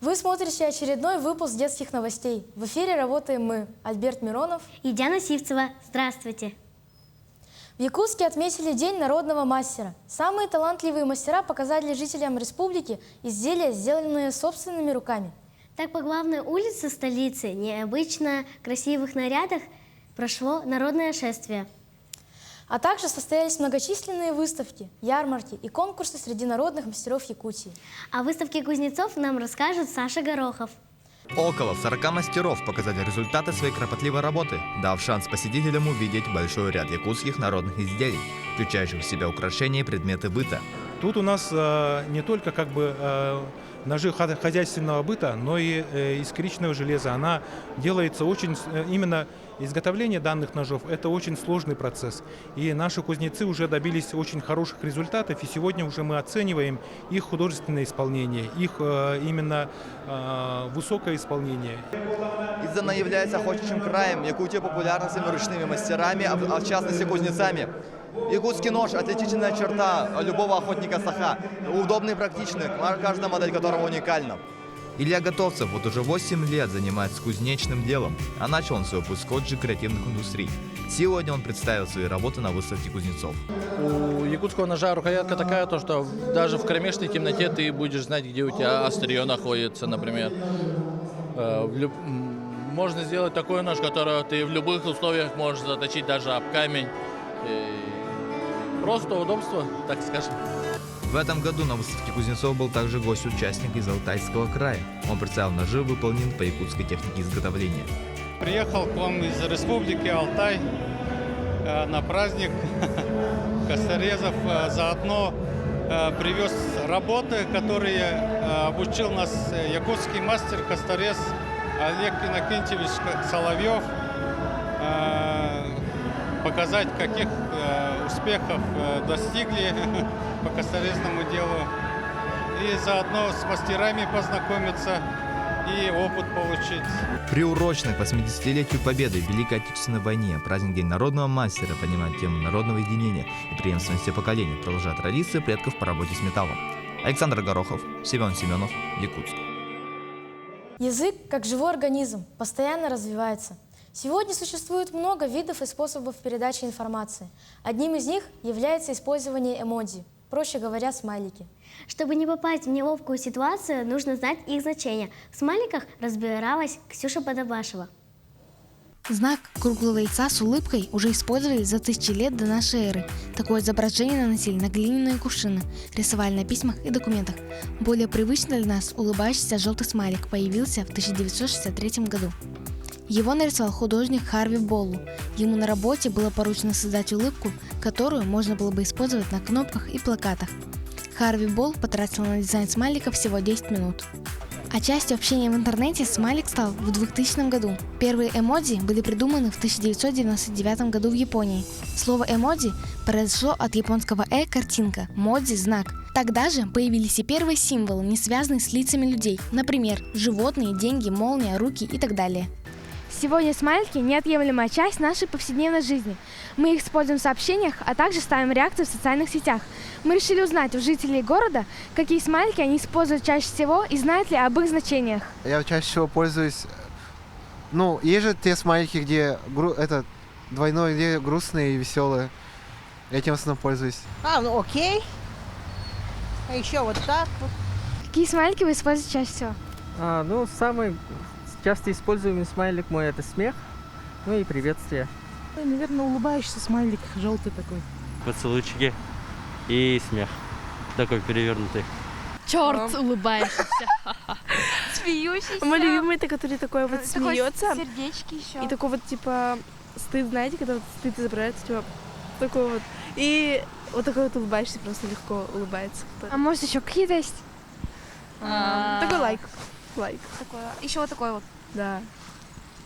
Вы смотрите очередной выпуск детских новостей. В эфире работаем мы, Альберт Миронов и Диана Сивцева. Здравствуйте. В Якутске отметили День народного мастера. Самые талантливые мастера показали жителям республики изделия, сделанные собственными руками. Так по главной улице столицы, необычно красивых нарядах, прошло народное шествие. А также состоялись многочисленные выставки, ярмарки и конкурсы среди народных мастеров Якутии. О выставке кузнецов нам расскажет Саша Горохов. Около 40 мастеров показали результаты своей кропотливой работы, дав шанс посетителям увидеть большой ряд якутских народных изделий, включающих в себя украшения и предметы быта. Тут у нас не только ножи хозяйственного быта, но и из коричневого железа. Она делается именно изготовление данных ножов – это очень сложный процесс. И наши кузнецы уже добились очень хороших результатов, и сегодня уже мы оцениваем их художественное исполнение, их именно высокое исполнение. Издавна является охотничьим краем, Якутия популярна своими ручными мастерами, а в частности кузнецами. Якутский нож – отличительная черта любого охотника-саха, удобный и практичный, каждая модель которого уникальна. Илья Готовцев вот уже 8 лет занимается кузнечным делом, а начал он свой путь с колледжа креативных индустрий. Сегодня он представил свои работы на выставке кузнецов. У якутского ножа рукоятка такая, то, что даже в кромешной темноте ты будешь знать, где у тебя острие находится, например. Можно сделать такой нож, который ты в любых условиях можешь заточить даже об камень. Просто удобство, так скажем. В этом году на выставке кузнецов был также гость-участник из Алтайского края. Он представил ножи, выполненные по якутской технике изготовления. Приехал к вам из республики Алтай на праздник косторезов. Заодно привез работы, которые обучил нас якутский мастер-косторез Олег Иннокентьевич Соловьев. Показать, каких успехов достигли по косторезному делу. И заодно с мастерами познакомиться и опыт получить. Приуроченный к 80-летию Победы в Великой Отечественной войне праздник День народного мастера поднимает тему народного единения и преемственности поколений, продолжая традиции предков по работе с металлом. Александр Горохов, Семен Семенов, Якутск. Язык, как живой организм, постоянно развивается. Сегодня существует много видов и способов передачи информации. Одним из них является использование эмодзи, проще говоря, смайлики. Чтобы не попасть в неловкую ситуацию, нужно знать их значение. В смайликах разбиралась Ксюша Подобашева. Знак круглого яйца с улыбкой уже использовали за тысячи лет до нашей эры. Такое изображение наносили на глиняные кувшины, рисовали на письмах и документах. Более привычный для нас улыбающийся желтый смайлик появился в 1963 году. Его нарисовал художник Харви Боллу. Ему на работе было поручено создать улыбку, которую можно было бы использовать на кнопках и плакатах. Харви Болл потратил на дизайн смайлика всего 10 минут. А частью общения в интернете смайлик стал в 2000 году. Первые эмодзи были придуманы в 1999 году в Японии. Слово эмодзи произошло от японского картинка, модзи – знак. Тогда же появились и первые символы, не связанные с лицами людей, например, животные, деньги, молния, руки и так далее. Сегодня смайлики – неотъемлемая часть нашей повседневной жизни. Мы их используем в сообщениях, а также ставим реакции в социальных сетях. Мы решили узнать у жителей города, какие смайлики они используют чаще всего и знают ли об их значениях. Я чаще всего пользуюсь... есть же те смайлики, где двойной, где грустные и веселые. Я этим в основном пользуюсь. Окей. А еще вот так вот. Какие смайлики вы используете чаще всего? Самый часто используемый смайлик мой – это смех, и приветствие. Наверное, улыбающийся смайлик, желтый такой. Поцелуйчики и смех, такой перевернутый. Черт, улыбаешься. Смеющийся. Мой любимый – это который такой вот смеется. Сердечки еще. И такой вот типа стыд, знаете, когда вот стыд изображается, типа такой вот. И вот такой вот улыбаешься, просто легко улыбается. А может еще какие-то есть? Такой лайк. Еще вот такой вот. Да.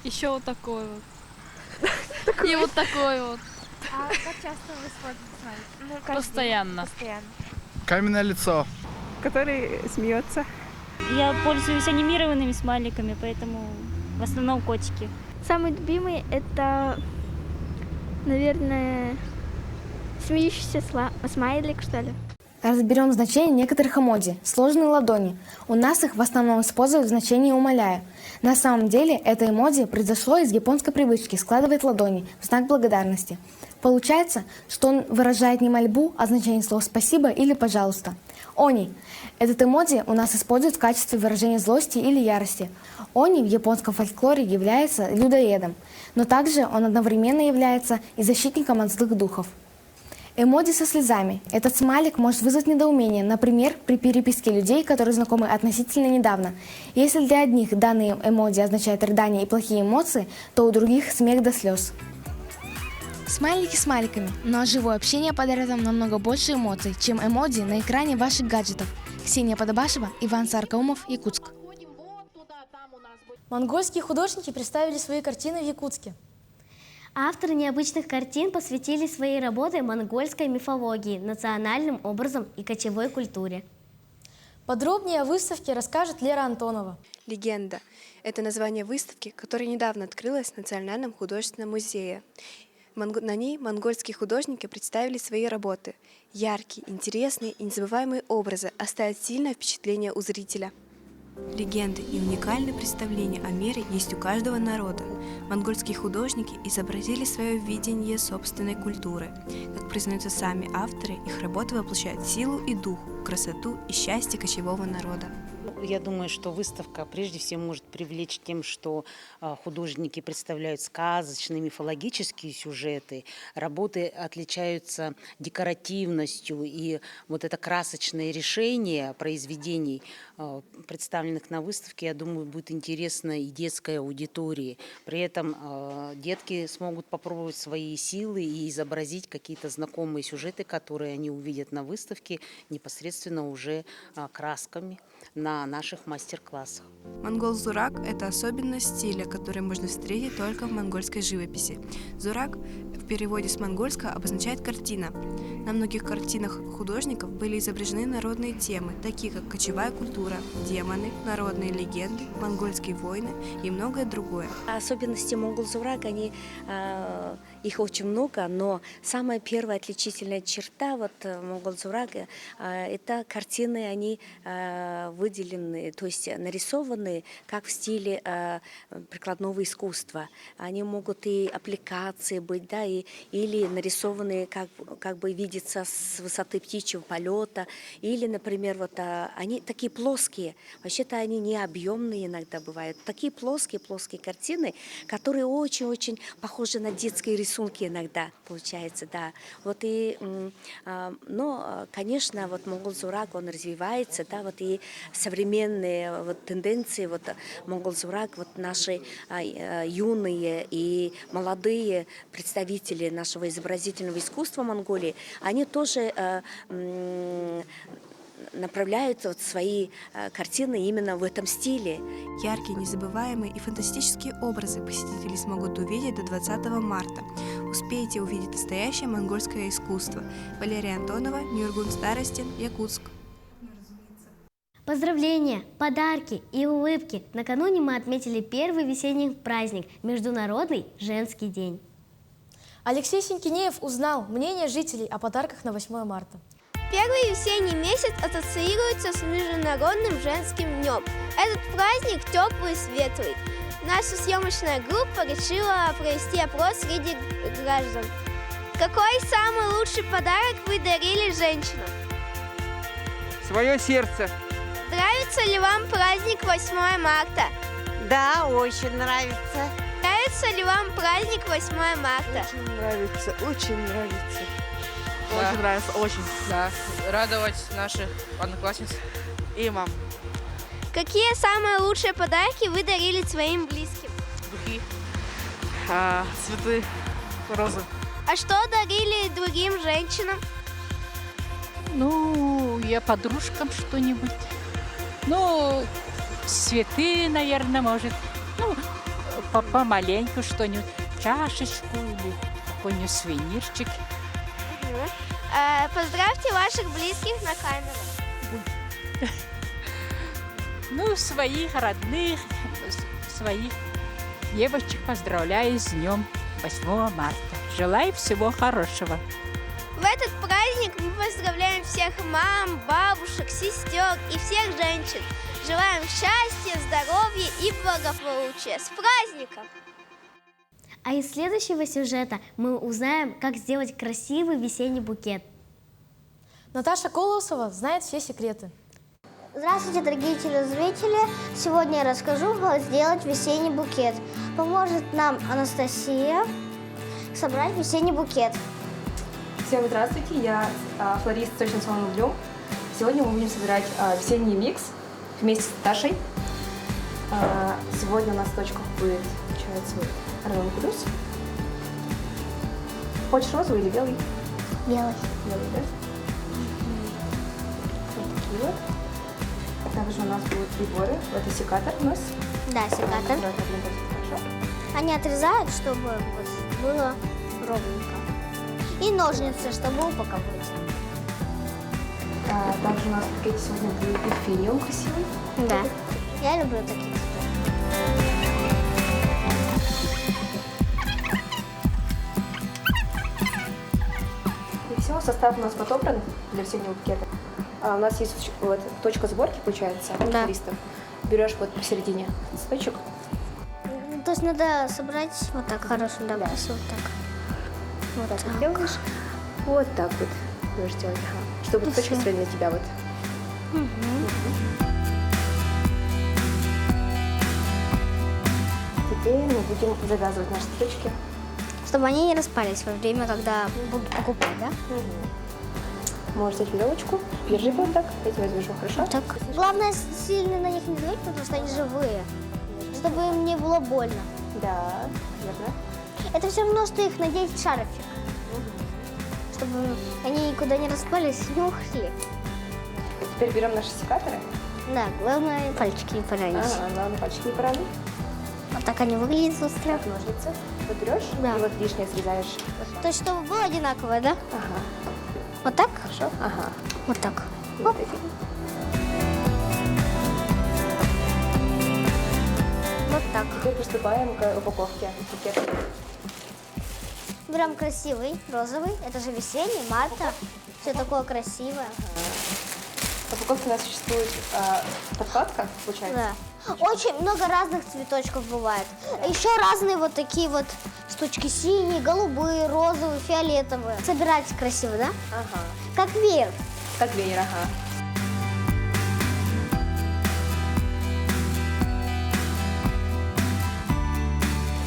Еще вот такой вот. И вот такой вот. А как часто вы используете смайлик? Постоянно. Каменное лицо. Который смеется. Я пользуюсь анимированными смайликами, поэтому в основном котики. Самый любимый это, наверное, смеющийся смайлик, что ли. Разберем значение некоторых эмодзи. Сложные ладони. У нас их в основном используют в значении «умоляю». На самом деле это эмодзи произошло из японской привычки складывать ладони в знак благодарности. Получается, что он выражает не мольбу, а значение слов «спасибо» или «пожалуйста». Они. Этот эмодзи у нас используют в качестве выражения злости или ярости. Они в японском фольклоре является людоедом, но также он одновременно является и защитником от злых духов. Эмодзи со слезами. Этот смайлик может вызвать недоумение, например, при переписке людей, которые знакомы относительно недавно. Если для одних данные эмодзи означают рыдание и плохие эмоции, то у других смех до слез. Смайлики смайликами, но живое общение подарит вам намного больше эмоций, чем эмодзи на экране ваших гаджетов. Ксения Подобашева, Иван Саркаумов, Якутск. Монгольские художники представили свои картины в Якутске. Авторы необычных картин посвятили свои работы монгольской мифологии, национальным образам и кочевой культуре. Подробнее о выставке расскажет Лера Антонова. «Легенда» — это название выставки, которая недавно открылась в Национальном художественном музее. На ней монгольские художники представили свои работы. Яркие, интересные и незабываемые образы оставят сильное впечатление у зрителя. Легенды и уникальные представления о мире есть у каждого народа. Монгольские художники изобразили свое видение собственной культуры. Как признаются сами авторы, их работы воплощают силу и дух, красоту и счастье кочевого народа. Я думаю, что выставка прежде всего может привлечь тем, что художники представляют сказочные, мифологические сюжеты. Работы отличаются декоративностью, и вот это красочное решение произведений, представленных на выставке, я думаю, будет интересно и детской аудитории. При этом детки смогут попробовать свои силы и изобразить какие-то знакомые сюжеты, которые они увидят на выставке непосредственно уже красками на наших мастер-классах. Монгол-зурак – это особенность стиля, который можно встретить только в монгольской живописи. Зурак в переводе с монгольского обозначает «картина». На многих картинах художников были изображены народные темы, такие как кочевая культура, демоны, народные легенды, монгольские войны и многое другое. Особенности монгол-зурак, их очень много, но самая первая отличительная черта монгол-зурака – это картины, они выделены, то есть нарисованы как в стиле прикладного искусства. Они могут и аппликации быть, да, или нарисованы как бы видится с высоты птичьего полета, или, например, они такие плоские. Вообще-то они не объемные иногда бывают. Такие плоские картины, которые очень-очень похожи на детские рисунки иногда получается, да. Но, конечно, монгол-зурак, он развивается, да, и современные тенденции монгол-зурак, наши юные и молодые представители нашего изобразительного искусства Монголии, они тоже направляют свои картины именно в этом стиле. Яркие, незабываемые и фантастические образы посетители смогут увидеть до 20 марта. Успейте увидеть настоящее монгольское искусство. Валерия Антонова, Нюргун Старостин, Якутск. Поздравления, подарки и улыбки. Накануне мы отметили первый весенний праздник – Международный женский день. Алексей Синкинеев узнал мнение жителей о подарках на 8 марта. Первый весенний месяц ассоциируется с Международным женским днем. Этот праздник теплый и светлый. Наша съемочная группа решила провести опрос среди граждан. Какой самый лучший подарок вы дарили женщинам? Свое сердце. Нравится ли вам праздник 8 марта? Да, очень нравится. Нравится ли вам праздник 8 марта? Очень нравится, очень нравится. Да. Очень нравится, очень. Да, радовать наших одноклассниц и мам. Какие самые лучшие подарки вы дарили своим близким? Духи, цветы, розы. А что дарили другим женщинам? Я подружкам что-нибудь. Цветы, наверное, может. Помаленьку что-нибудь. Чашечку или какой-нибудь сувенирчик. Поздравьте ваших близких на камеру. Своих родных, своих девочек поздравляю с днем 8 марта. Желаю всего хорошего. В этот праздник Мы поздравляем всех мам, бабушек, сестер и всех женщин. Желаем счастья, здоровья и благополучия. С праздником! А из следующего сюжета мы узнаем, как сделать красивый весенний букет. Наташа Колосова знает все секреты. Здравствуйте, дорогие телезрители! Сегодня я расскажу, как сделать весенний букет. Поможет нам Анастасия собрать весенний букет. Всем здравствуйте, я флорист с точно-солным углем. Сегодня мы будем собирать весенний микс вместе с Наташей. Сегодня у нас в точках будет, получается, оранжевый плюс. Хочешь розовый или белый? Белый. Белый, да? Вот такие вот. Также у нас будут приборы. Это секатор у нас. Да, секатор. Они отрезают, чтобы вот было ровненько. И ножницы, чтобы упаковать. Также у нас в пакете сегодня будет дельфиниум красивый. Да, я люблю такие. И все, состав у нас подобран для весеннего букета. У нас есть вот точка сборки, получается, да. листов. Берешь вот посередине цветочек. То есть надо собрать вот так хорошо, да, вот так. Вот так делаешь. Вот так вот будешь делать, чтобы цветочки смотрели на тебя вот. Теперь мы будем завязывать наши цветочки. Чтобы они не распались во время, когда буду покупать, да? Можешь взять веревочку, держи вот так, я тебя держу, хорошо? Так. Главное, сильно на них не давить, потому что они живые, чтобы им не было больно. Да, верно. Это все равно, что их надеть в шарфик, чтобы они никуда не распались, не ушли. Теперь берем наши секаторы. Да, главное пальчики не поранить. Главное пальчики не поранить. Вот так они выглядят быстро. Так, ножницы. Вот берешь да. И вот лишнее срезаешь. То есть, чтобы было одинаковое, да? Ага. Вот так? Хорошо. Ага. Вот так. Вот так. Теперь приступаем к упаковке букета. Берем красивый, розовый. Это же весенний, марта. Все такое красивое. В упаковке у нас существует подкладка, получается. Да. Очень много разных цветочков бывает. Еще разные вот такие вот штучки. Синие, голубые, розовые, фиолетовые. Собирать красиво, да? Ага. Как веер. Как веер, ага.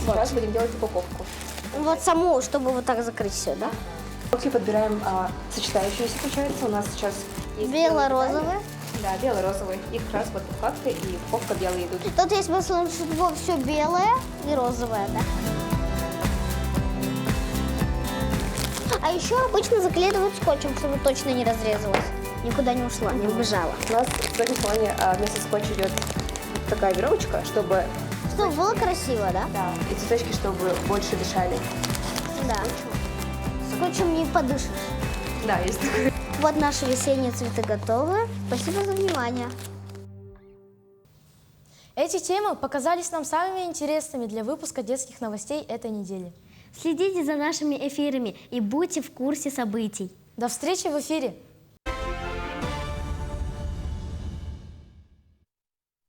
Сейчас будем делать упаковку. Вот саму, чтобы вот так закрыть все, да? После подбираем сочетающиеся, получается. У нас сейчас есть бело-розовый. Да, бело-розовый. И как раз вот подкладка и упаковка белые идут. Тут есть смысл, чтобы все белое и розовое, да? А еще обычно заклеивают скотчем, чтобы точно не разрезалась. Никуда не ушла, не убежала. У нас в этом плане вместе с скотчем идет такая веревочка, чтобы... Чтобы было красиво, да? Да. И цветочки, чтобы больше дышали. Да. Скотчем не подышишь. Да, есть такое. Вот наши весенние цветы готовы. Спасибо за внимание. Эти темы показались нам самыми интересными для выпуска детских новостей этой недели. Следите за нашими эфирами и будьте в курсе событий. До встречи в эфире!